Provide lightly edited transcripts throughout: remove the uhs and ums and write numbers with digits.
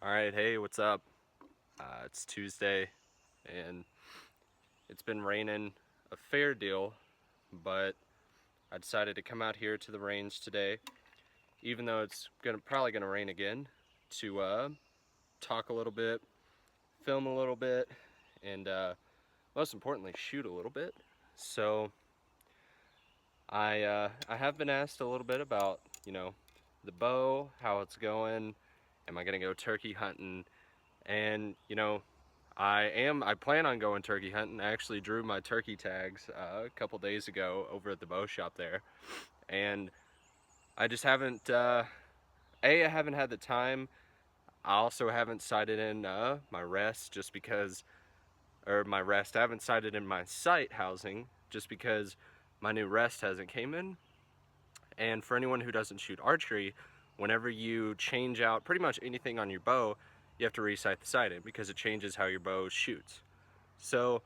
Alright, hey, what's up? It's Tuesday, and it's been raining a fair deal, but I decided to come out here to the range today, even though it's probably gonna rain again, to talk a little bit, film a little bit, and most importantly, shoot a little bit. So I have been asked a little bit about, the bow, how it's going, am I gonna go turkey hunting, and I plan on going turkey hunting. I actually drew my turkey tags a couple days ago over at the bow shop there, and I just haven't. I haven't had the time. I also haven't sighted in my rest just because, or my rest. I haven't sighted in my sight housing just because my new rest hasn't came in. And for anyone who doesn't shoot archery, whenever you change out pretty much anything on your bow, you have to resight the sighting because it changes how your bow shoots. So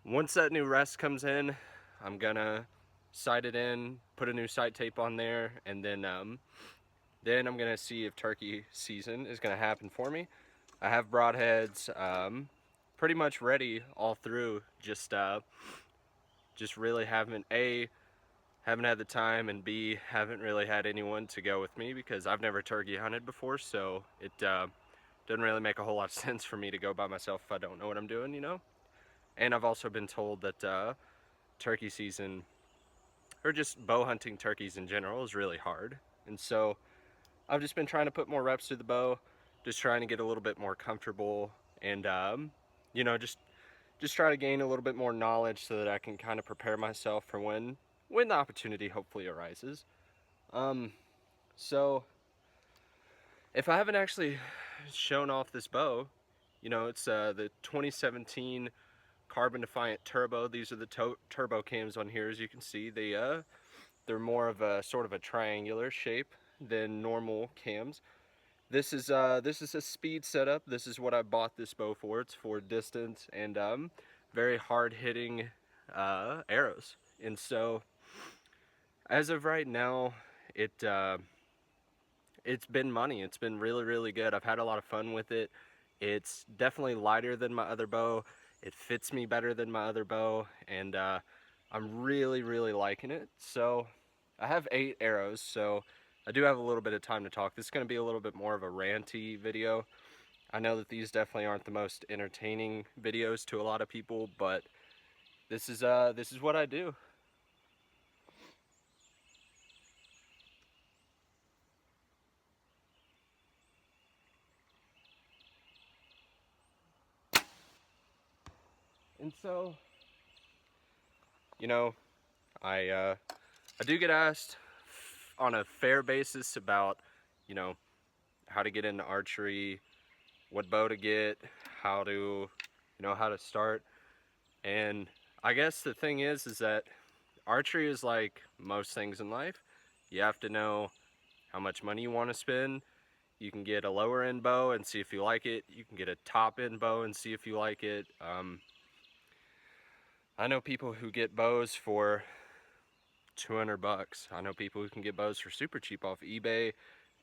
once that new rest comes in, I'm gonna sight it in, put a new sight tape on there, and then I'm gonna see if turkey season is gonna happen for me. I have broadheads pretty much ready all through. Just really haven't had the time, and B, haven't really had anyone to go with me because I've never turkey hunted before, so it doesn't really make a whole lot of sense for me to go by myself if I don't know what I'm doing. And I've also been told that turkey season, or just bow hunting turkeys in general, is really hard. And so I've just been trying to put more reps to the bow, just trying to get a little bit more comfortable, and just try to gain a little bit more knowledge so that I can kind of prepare myself for when the opportunity hopefully arises. So if I haven't actually shown off this bow, it's the 2017 Carbon Defiant Turbo. These are the turbo cams on here. As you can see, they're more of a sort of a triangular shape than normal cams. This is a speed setup. This is what I bought this bow for. It's for distance and very hard hitting arrows. And so as of right now, it's been money. It's been really, really good. I've had a lot of fun with it. It's definitely lighter than my other bow. It fits me better than my other bow, and I'm really, really liking it. So I have 8 arrows, so I do have a little bit of time to talk. This is going to be a little bit more of a ranty video. I know that these definitely aren't the most entertaining videos to a lot of people, but this is what I do. And so, I do get asked on a fair basis about, how to get into archery, what bow to get, how to start. And I guess the thing is that archery is like most things in life. You have to know how much money you want to spend. You can get a lower end bow and see if you like it. You can get a top end bow and see if you like it. I know people who get bows for $200. I know people who can get bows for super cheap off eBay,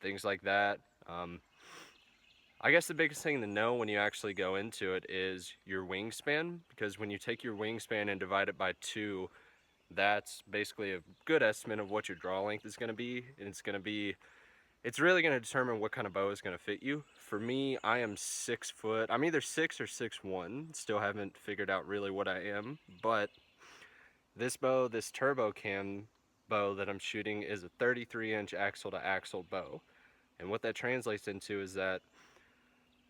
things like that. I guess the biggest thing to know when you actually go into it is your wingspan, because when you take your wingspan and divide it by 2, that's basically a good estimate of what your draw length is going to be, and it's really going to determine what kind of bow is going to fit you. For me, I am 6 foot. I'm either 6 or 6'1". Still haven't figured out really what I am, but this bow, this turbo cam bow that I'm shooting, is a 33-inch axle to axle bow. And what that translates into is that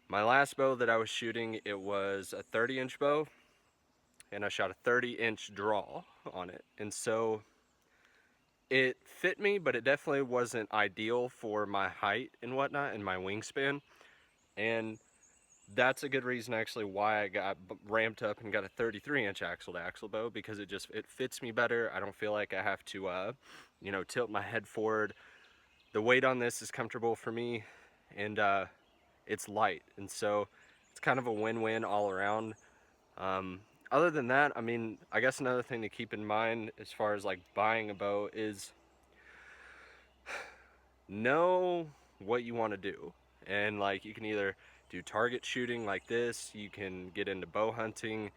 my last bow that I was shooting, it was a 30-inch bow, and I shot a 30-inch draw on it. And so it fit me, but it definitely wasn't ideal for my height and whatnot and my wingspan. And that's a good reason actually why I got ramped up and got a 33-inch axle to axle bow, because it fits me better. I don't feel like I have to tilt my head forward. The weight on this is comfortable for me, and it's light, and so it's kind of a win-win all around. Other than that, I mean, I guess another thing to keep in mind as far as like buying a bow is know what you want to do. And like you can either do target shooting like this, you can get into bow hunting,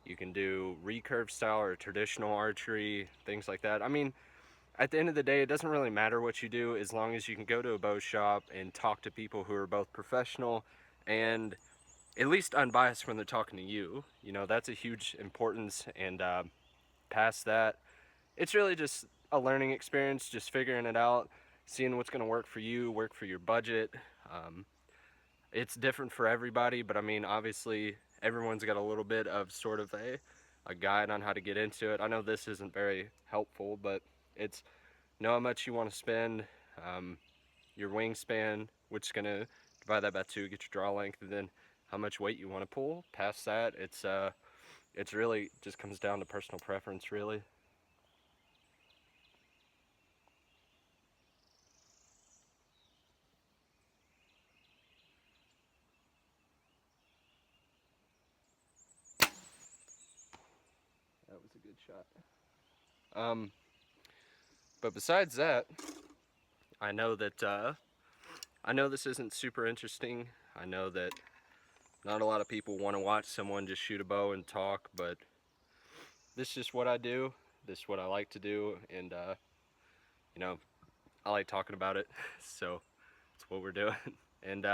you can do recurve style or traditional archery, things like that. I mean, at the end of the day, it doesn't really matter what you do as long as you can go to a bow shop and talk to people who are both professional and at least unbiased when they're talking to you. You know, that's a huge importance. And past that, it's really just a learning experience, just figuring it out, seeing what's going to work for you, work for your budget. Um, it's different for everybody, but I mean, obviously, everyone's got a little bit of sort of a guide on how to get into it. I know this isn't very helpful, but it's know how much you want to spend, your wingspan, which is going to divide that by 2, get your draw length, and then how much weight you want to pull. Past that, it's really just comes down to personal preference, really. That was a good shot. But besides that, I know that I know this isn't super interesting. I know that not a lot of people want to watch someone just shoot a bow and talk, but this is just what I do. This is what I like to do, and you know, I like talking about it, so that's what we're doing. And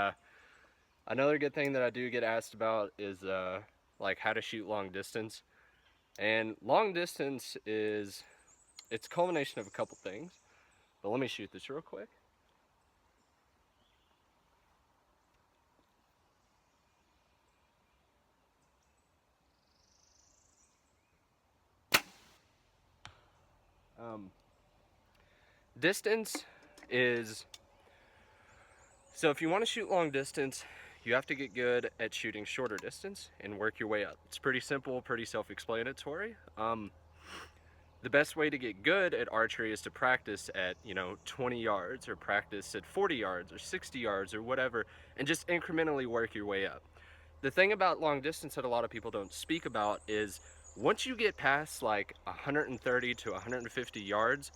another good thing that I do get asked about is like how to shoot long distance. And long distance is it's a culmination of a couple things. But let me shoot this real quick. Um, Distance is so if you want to shoot long distance, you have to get good at shooting shorter distance and work your way up. It's pretty simple, pretty self-explanatory. The best way to get good at archery is to practice at 20 yards or practice at 40 yards or 60 yards or whatever, and just incrementally work your way up. The thing about long distance that a lot of people don't speak about is once you get past like 130 to 150 yards,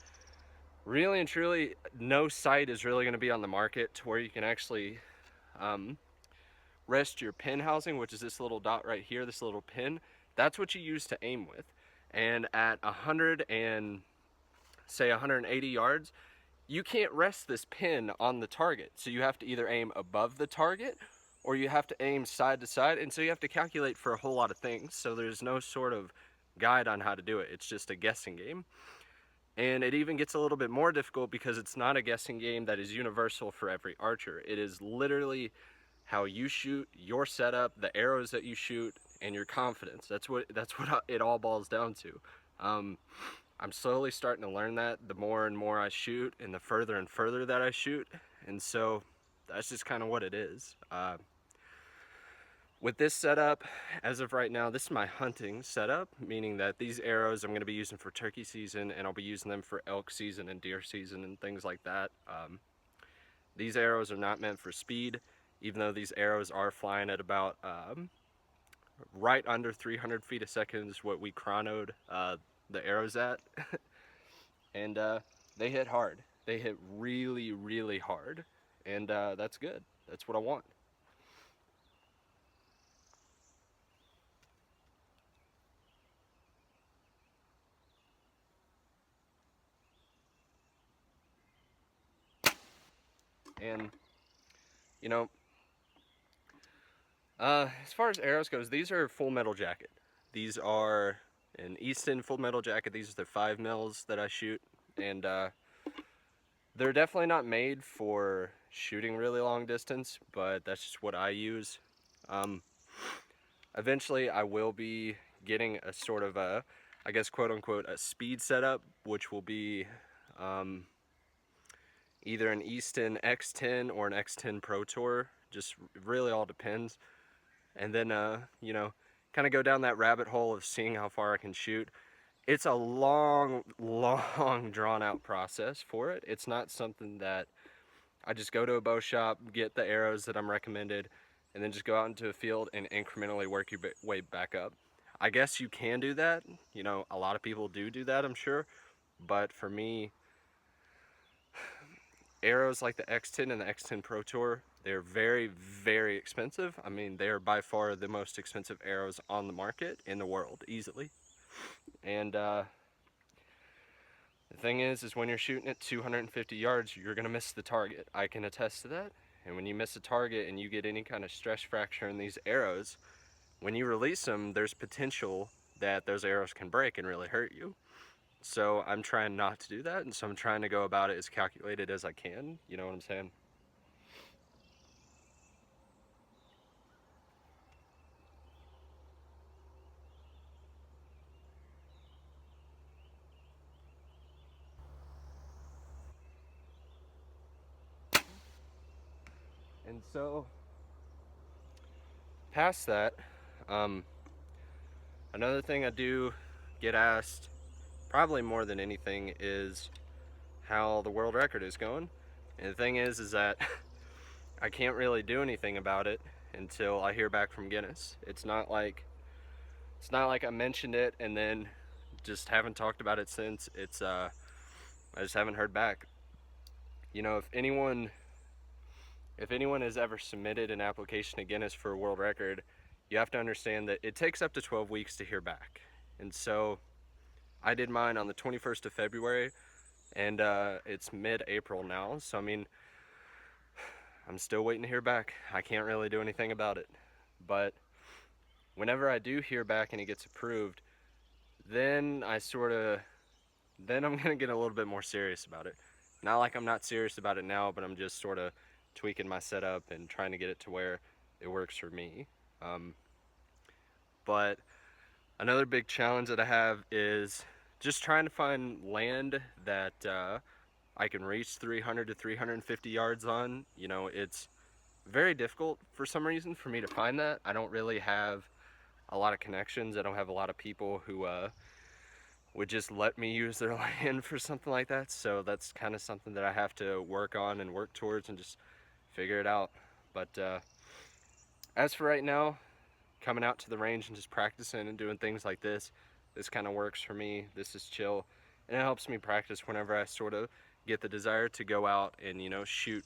really and truly, no sight is really going to be on the market to where you can actually rest your pin housing, which is this little dot right here, this little pin. That's what you use to aim with. And at 180 yards, you can't rest this pin on the target. So you have to either aim above the target or you have to aim side to side. And so you have to calculate for a whole lot of things. So there's no sort of guide on how to do it. It's just a guessing game. And it even gets a little bit more difficult because it's not a guessing game that is universal for every archer. It is literally how you shoot, your setup, the arrows that you shoot, and your confidence. That's what it all boils down to. I'm slowly starting to learn that the more and more I shoot and the further and further that I shoot. And so that's just kind of what it is. With this setup, as of right now, this is my hunting setup, meaning that these arrows I'm going to be using for turkey season, and I'll be using them for elk season and deer season and things like that. These arrows are not meant for speed, even though these arrows are flying at about right under 300 feet a second is what we chronoed the arrows at. And they hit hard. They hit really, really hard. And that's good. That's what I want. And, you know, as far as arrows goes, these are full metal jacket. These are an Easton full metal jacket. These are the 5 mils that I shoot. And they're definitely not made for shooting really long distance, but that's just what I use. Eventually, I will be getting a sort of a, I guess, quote unquote, a speed setup, which will be either an Easton X10 or an X10 Pro Tour. Just really all depends. And then, kind of go down that rabbit hole of seeing how far I can shoot. It's a long, long, drawn out process for it. It's not something that I just go to a bow shop, get the arrows that I'm recommended, and then just go out into a field and incrementally work your way back up. I guess you can do that. A lot of people do that, I'm sure. But for me, arrows like the X10 and the X10 Pro Tour They're very, very expensive. I mean, they are by far the most expensive arrows on the market in the world, easily. And the thing is when you're shooting at 250 yards, you're gonna miss the target. I can attest to that. And when you miss a target and you get any kind of stress fracture in these arrows, when you release them, there's potential that those arrows can break and really hurt you. So I'm trying not to do that, and so I'm trying to go about it as calculated as I can. You know what I'm saying? And so, past that, um, another thing I do get asked, probably more than anything, is how the world record is going. And the thing is that I can't really do anything about it until I hear back from Guinness. It's not like I mentioned it and then just haven't talked about it since. I just haven't heard back. You know, if anyone has ever submitted an application to Guinness for a world record, you have to understand that it takes up to 12 weeks to hear back. And so I did mine on the 21st of February, and it's mid-April now. So I mean, I'm still waiting to hear back. I can't really do anything about it. But whenever I do hear back and it gets approved, then I'm gonna get a little bit more serious about it. Not like I'm not serious about it now, but I'm just sort of tweaking my setup and trying to get it to where it works for me. Um, but another big challenge that I have is just trying to find land that I can reach 300 to 350 yards on. You know, it's very difficult for some reason for me to find that. I don't really have a lot of connections. I don't have a lot of people who would just let me use their land for something like that. So that's kind of something that I have to work on and work towards and just figure it out. But as for right now, coming out to the range and just practicing and doing things like this kind of works for me. This is chill, and it helps me practice whenever I sort of get the desire to go out and, you know, shoot,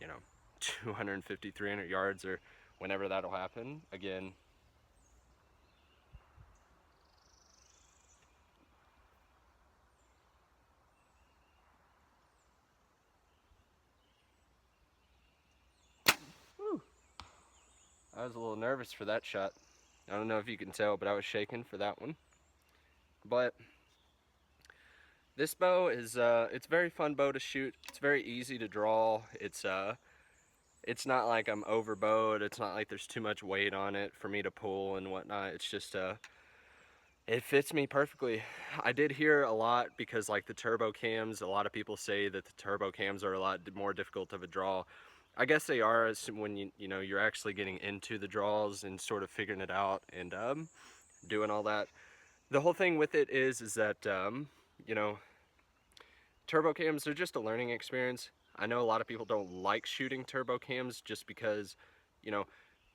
you know, 250, 300 yards, or whenever that'll happen again. Whew. I was a little nervous for that shot. I don't know if you can tell, but I was shaking for that one. But this bow is it's a very fun bow to shoot. It's very easy to draw. It's not like I'm overbowed. It's not like there's too much weight on it for me to pull and whatnot. It's just it fits me perfectly. I did hear a lot, because like the turbo cams, a lot of people say that the turbo cams are a lot more difficult of a draw. I guess they are when you know you're actually getting into the draws and sort of figuring it out and doing all that. The whole thing with it is that you know, turbo cams are just a learning experience. I know a lot of people don't like shooting turbo cams just because, you know,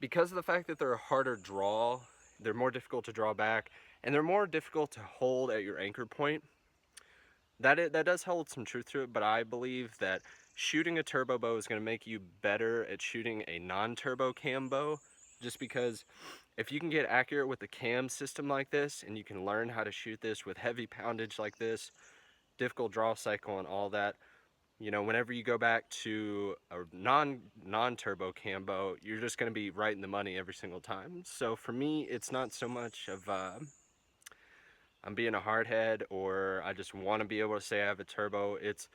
because of the fact that they're a harder draw, they're more difficult to draw back, and they're more difficult to hold at your anchor point. That does hold some truth to it, but I believe that shooting a turbo bow is going to make you better at shooting a non-turbo cam bow, just because if you can get accurate with the cam system like this, and you can learn how to shoot this with heavy poundage like this, difficult draw cycle and all that, you know, whenever you go back to a non-turbo cam bow, you're just going to be right in the money every single time. So for me, it's not so much of I'm being a hardhead or I just want to be able to say I have a turbo. It's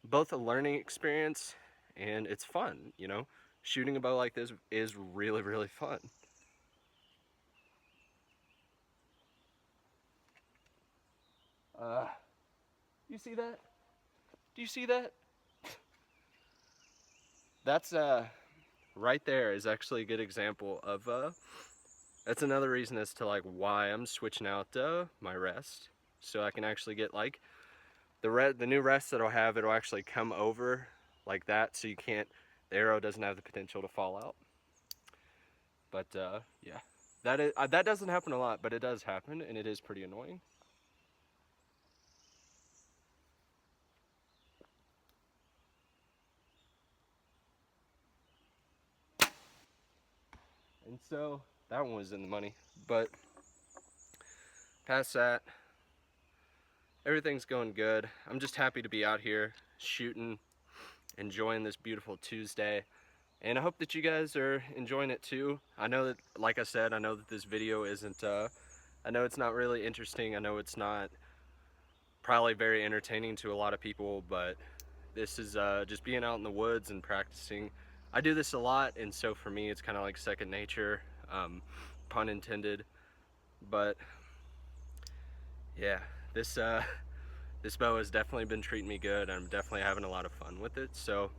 both a learning experience and it's fun, you know. Shooting a bow like this is really, really fun. Uh, you see that? Do you see that? That's right there is actually a good example of that's another reason as to like why I'm switching out my rest, so I can actually get like the new rest that I'll have. It'll actually come over like that, so the arrow doesn't have the potential to fall out. But yeah, that doesn't happen a lot, but it does happen, and it is pretty annoying. And so that one was in the money. But past that, everything's going good. I'm just happy to be out here shooting, enjoying this beautiful Tuesday. And I hope that you guys are enjoying it too. I know that, like I said, I know that this video isn't, I know it's not really interesting. I know it's not probably very entertaining to a lot of people, but this is just being out in the woods and practicing. I do this a lot, and so for me it's kind of like second nature, pun intended. But yeah, this this bow has definitely been treating me good. I'm definitely having a lot of fun with it. So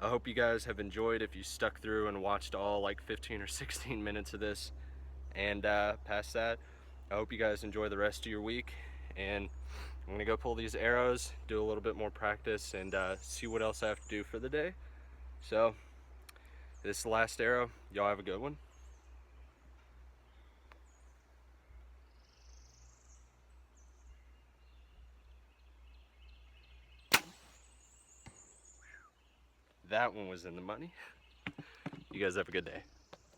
I hope you guys have enjoyed if you stuck through and watched all like 15 or 16 minutes of this. And past that, I hope you guys enjoy the rest of your week. And I'm gonna go pull these arrows, do a little bit more practice, and see what else I have to do for the day. So this is the last arrow. Y'all have a good one. That one was in the money. You guys have a good day.